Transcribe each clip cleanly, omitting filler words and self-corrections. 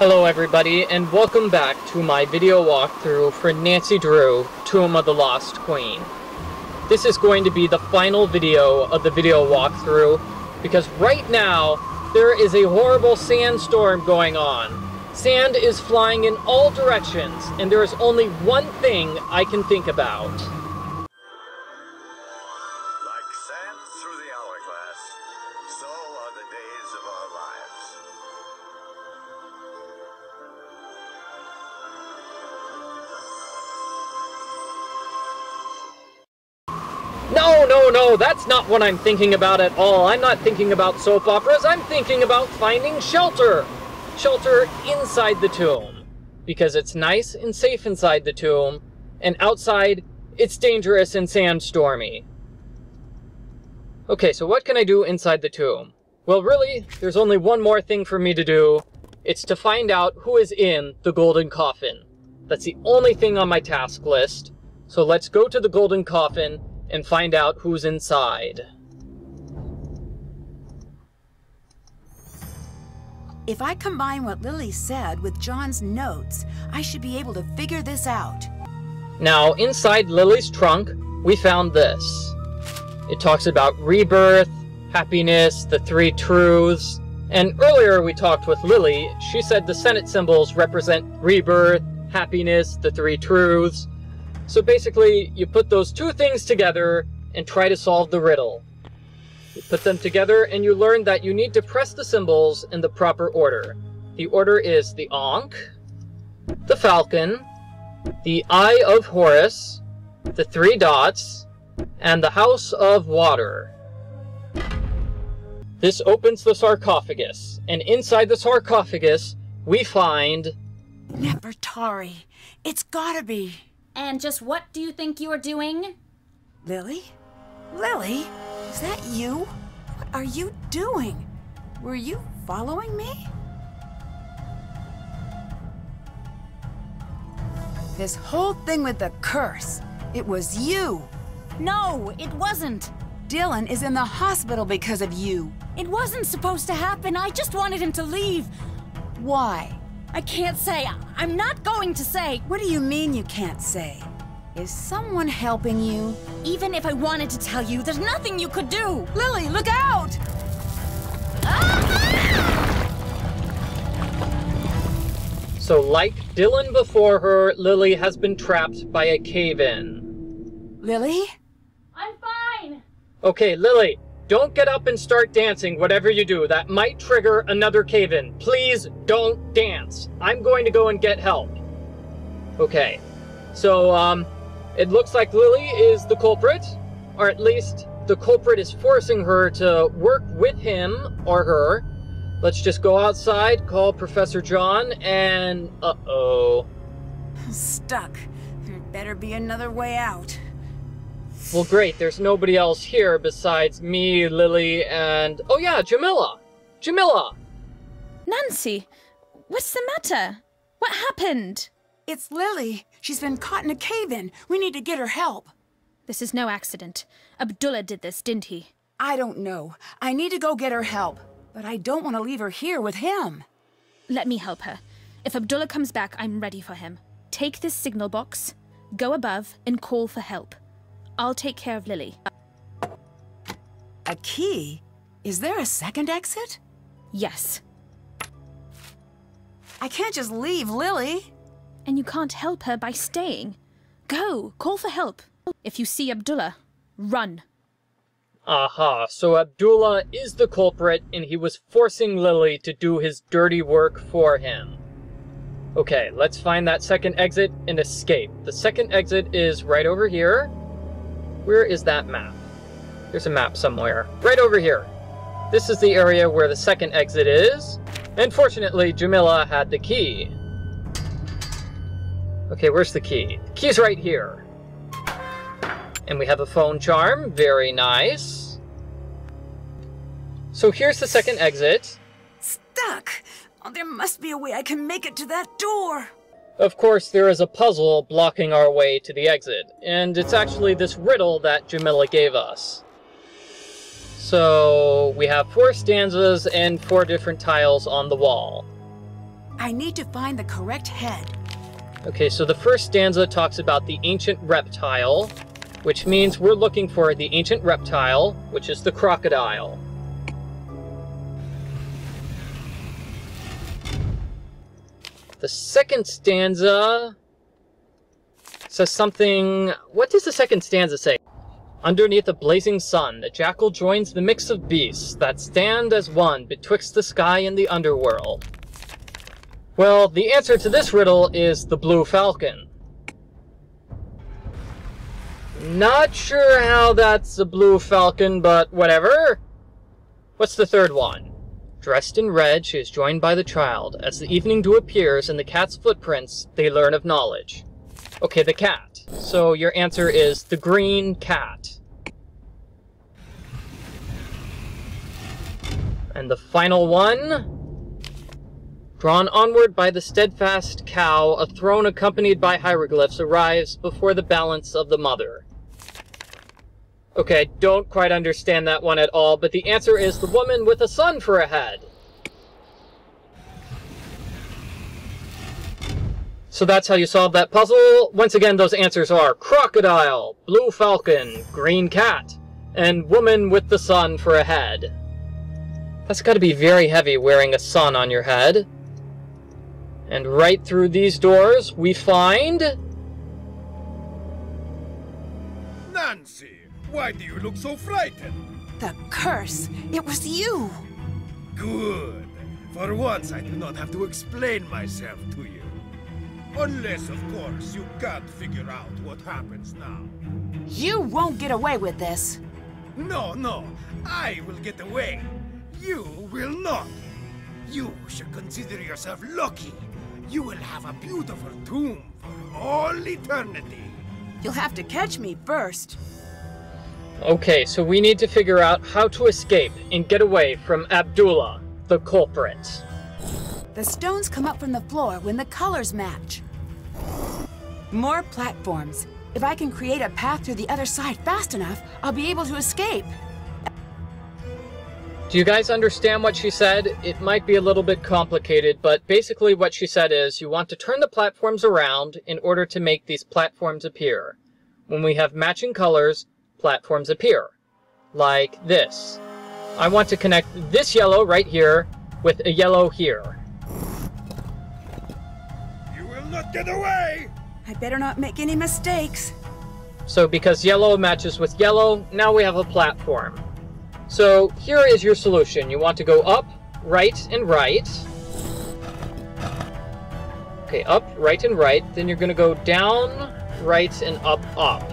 Hello everybody, and welcome back to my video walkthrough for Nancy Drew, Tomb of the Lost Queen. This is going to be the final video of the video walkthrough, because right now, there is a horrible sandstorm going on. Sand is flying in all directions, and there is only one thing I can think about. Like sand through the hourglass, so are the days of our lives. No, that's not what I'm thinking about at all. I'm not thinking about soap operas, I'm thinking about finding shelter. Shelter inside the tomb. Because it's nice and safe inside the tomb, and outside, it's dangerous and sandstormy. Okay, so what can I do inside the tomb? Well, really, there's only one more thing for me to do. It's to find out who is in the golden coffin. That's the only thing on my task list. So let's go to the golden coffin and find out who's inside. If I combine what Lily said with John's notes, I should be able to figure this out. Now, inside Lily's trunk, we found this. It talks about rebirth, happiness, the three truths. And earlier we talked with Lily. She said the Senate symbols represent rebirth, happiness, the three truths. So basically, you put those two things together and try to solve the riddle. You put them together and you learn that you need to press the symbols in the proper order. The order is the Ankh, the Falcon, the Eye of Horus, the three dots, and the House of Water. This opens the sarcophagus, and inside the sarcophagus, we find... Nefertari. It's gotta be. And just what do you think you are doing? Lily? Lily? Is that you? What are you doing? Were you following me? This whole thing with the curse, it was you. No, it wasn't. Dylan is in the hospital because of you. It wasn't supposed to happen. I just wanted him to leave. Why? I can't say. I'm not going to say. What do you mean you can't say? Is someone helping you? Even if I wanted to tell you, there's nothing you could do. Lily, look out! So like Dylan before her, Lily has been trapped by a cave-in. Lily? I'm fine. Okay, Lily, don't get up and start dancing, whatever you do. That might trigger another cave-in. Please don't dance. I'm going to go and get help. Okay, so, it looks like Lily is the culprit, or at least the culprit is forcing her to work with him or her. Let's just go outside, call Professor John, and uh-oh. Stuck. There better be another way out. Well, great, there's nobody else here besides me, Lily, and... oh yeah, Jamila! Jamila! Nancy, what's the matter? What happened? It's Lily. She's been caught in a cave-in. We need to get her help. This is no accident. Abdullah did this, didn't he? I don't know. I need to go get her help. But I don't want to leave her here with him. Let me help her. If Abdullah comes back, I'm ready for him. Take this signal box, go above, and call for help. I'll take care of Lily. A key? Is there a second exit? Yes. I can't just leave Lily. And you can't help her by staying. Go, call for help. If you see Abdullah, run. Aha, so Abdullah is the culprit and he was forcing Lily to do his dirty work for him. Okay, let's find that second exit and escape. The second exit is right over here. Where is that map? There's a map somewhere. Right over here. This is the area where the second exit is. And fortunately, Jamila had the key. Okay, where's the key? The key's right here. And we have a phone charm. Very nice. So here's the second exit. Stuck! Oh, there must be a way I can make it to that door. Of course, there is a puzzle blocking our way to the exit. And it's actually this riddle that Jamila gave us. So we have 4 stanzas and 4 different tiles on the wall. I need to find the correct head. Okay, so the first stanza talks about the ancient reptile, which means we're looking for the ancient reptile, which is the crocodile. The second stanza says something... What does the second stanza say? Underneath a blazing sun, the jackal joins the mix of beasts that stand as one betwixt the sky and the underworld. Well, the answer to this riddle is the blue falcon. Not sure how that's a blue falcon, but whatever. What's the third one? Dressed in red, she is joined by the child. As the evening dew appears in the cat's footprints, they learn of knowledge. Okay, the cat. So your answer is the green cat. And the final one. Drawn onward by the steadfast cow, a throne accompanied by hieroglyphs arrives before the balance of the mother. Okay, don't quite understand that one at all, but the answer is the woman with a sun for a head. So that's how you solve that puzzle. Once again, those answers are crocodile, blue falcon, green cat, and woman with the sun for a head. That's got to be very heavy wearing a sun on your head. And right through these doors, we find... Nancy, why do you look so frightened? The curse! It was you! Good. For once, I do not have to explain myself to you. Unless, of course, you can't figure out what happens now. You won't get away with this. No, I will get away. You will not. You should consider yourself lucky. You will have a beautiful tomb for all eternity. You'll have to catch me first. Okay, so we need to figure out how to escape and get away from Abdullah, the culprit. The stones come up from the floor when the colors match. More platforms. If I can create a path to the other side fast enough, I'll be able to escape. Do you guys understand what she said? It might be a little bit complicated, but basically what she said is you want to turn the platforms around in order to make these platforms appear. When we have matching colors, platforms appear. Like this. I want to connect this yellow right here with a yellow here. You will not get away! I better not make any mistakes. So because yellow matches with yellow, now we have a platform. So here is your solution. You want to go up, right, and right. Okay, up, right, and right. Then you're going to go down, right, and up, up.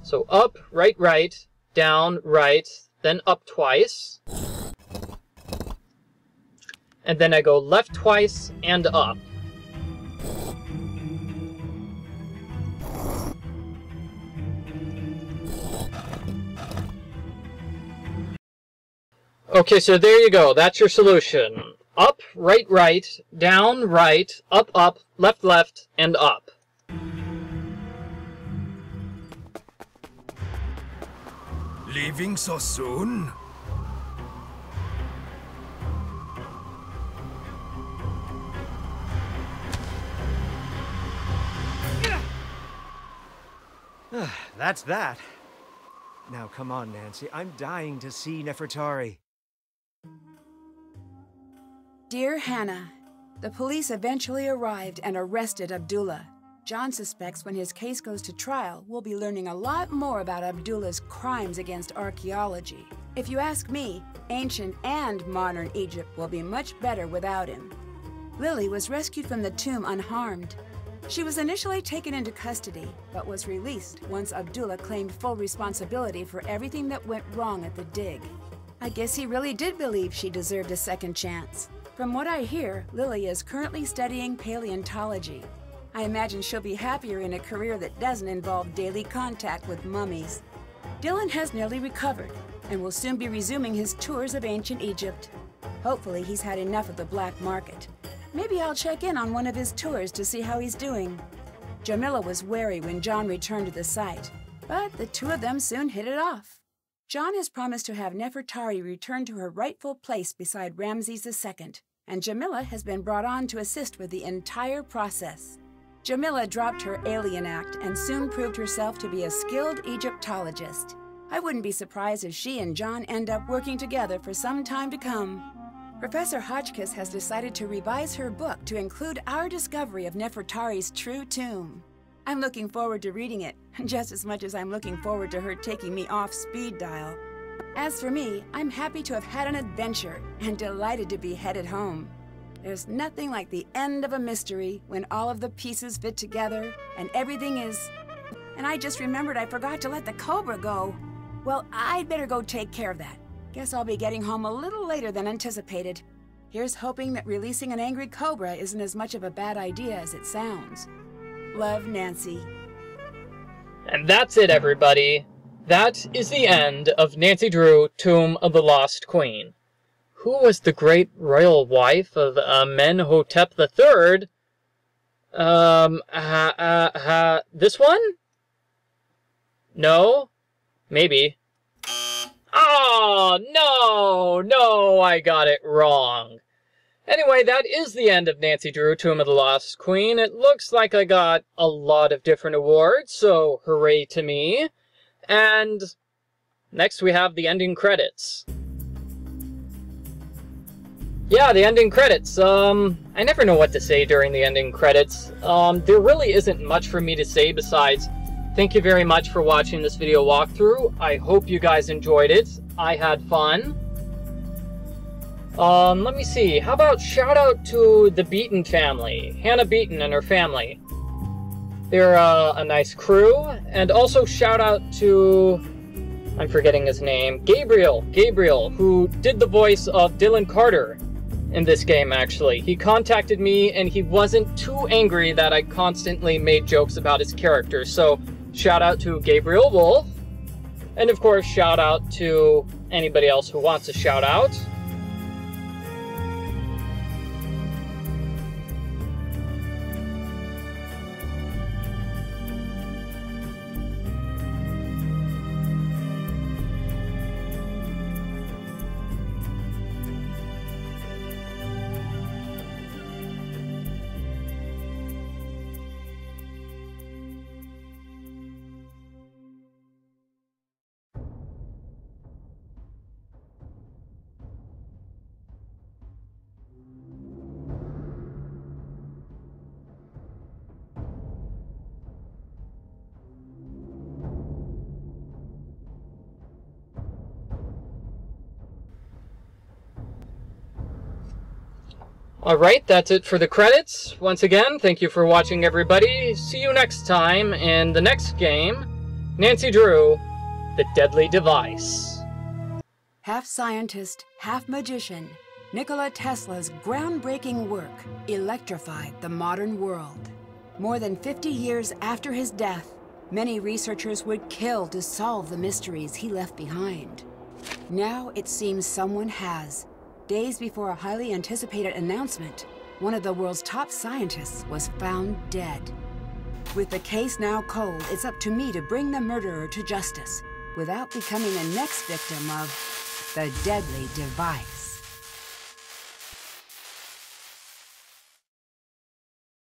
So up, right, right, down, right, then up twice. And then I go left twice and up. Okay, so there you go. That's your solution. Up, right, right, down, right, up, up, left, left, and up. Leaving so soon? That's that. Now come on, Nancy. I'm dying to see Nefertari. Dear Hannah, the police eventually arrived and arrested Abdullah. John suspects when his case goes to trial, we'll be learning a lot more about Abdullah's crimes against archaeology. If you ask me, ancient and modern Egypt will be much better without him. Lily was rescued from the tomb unharmed. She was initially taken into custody, but was released once Abdullah claimed full responsibility for everything that went wrong at the dig. I guess he really did believe she deserved a second chance. From what I hear, Lily is currently studying paleontology. I imagine she'll be happier in a career that doesn't involve daily contact with mummies. Dylan has nearly recovered and will soon be resuming his tours of ancient Egypt. Hopefully he's had enough of the black market. Maybe I'll check in on one of his tours to see how he's doing. Jamila was wary when John returned to the site, but the two of them soon hit it off. John has promised to have Nefertari return to her rightful place beside Ramses II, and Jamila has been brought on to assist with the entire process. Jamila dropped her alien act and soon proved herself to be a skilled Egyptologist. I wouldn't be surprised if she and John end up working together for some time to come. Professor Hotchkiss has decided to revise her book to include our discovery of Nefertari's true tomb. I'm looking forward to reading it, just as much as I'm looking forward to her taking me off speed dial. As for me, I'm happy to have had an adventure and delighted to be headed home. There's nothing like the end of a mystery when all of the pieces fit together and everything is... And I just remembered I forgot to let the cobra go. Well, I'd better go take care of that. Guess I'll be getting home a little later than anticipated. Here's hoping that releasing an angry cobra isn't as much of a bad idea as it sounds. Love, Nancy. And that's it, everybody. That is the end of Nancy Drew, Tomb of the Lost Queen. Who was the great royal wife of Amenhotep III? This one? No? Maybe. Oh, no, I got it wrong. Anyway, that is the end of Nancy Drew, Tomb of the Lost Queen. It looks like I got a lot of different awards, so hooray to me. And next we have the ending credits. Yeah, the ending credits. I never know what to say during the ending credits. There really isn't much for me to say besides thank you very much for watching this video walkthrough. I hope you guys enjoyed it. I had fun. Let me see. How about shout out to the Beaton family, Hannah Beaton and her family. They're a nice crew. And also shout out to, I'm forgetting his name, Gabriel, who did the voice of Dylan Carter in this game, actually. He contacted me and he wasn't too angry that I constantly made jokes about his character. So shout out to Gabriel Wolf. And of course, shout out to anybody else who wants a shout out. Alright, that's it for the credits. Once again, thank you for watching, everybody. See you next time in the next game, Nancy Drew, The Deadly Device. Half scientist, half magician, Nikola Tesla's groundbreaking work electrified the modern world. More than 50 years after his death, many researchers would kill to solve the mysteries he left behind. Now it seems someone has. Days before a highly anticipated announcement, one of the world's top scientists was found dead. With the case now cold, it's up to me to bring the murderer to justice without becoming the next victim of the deadly device.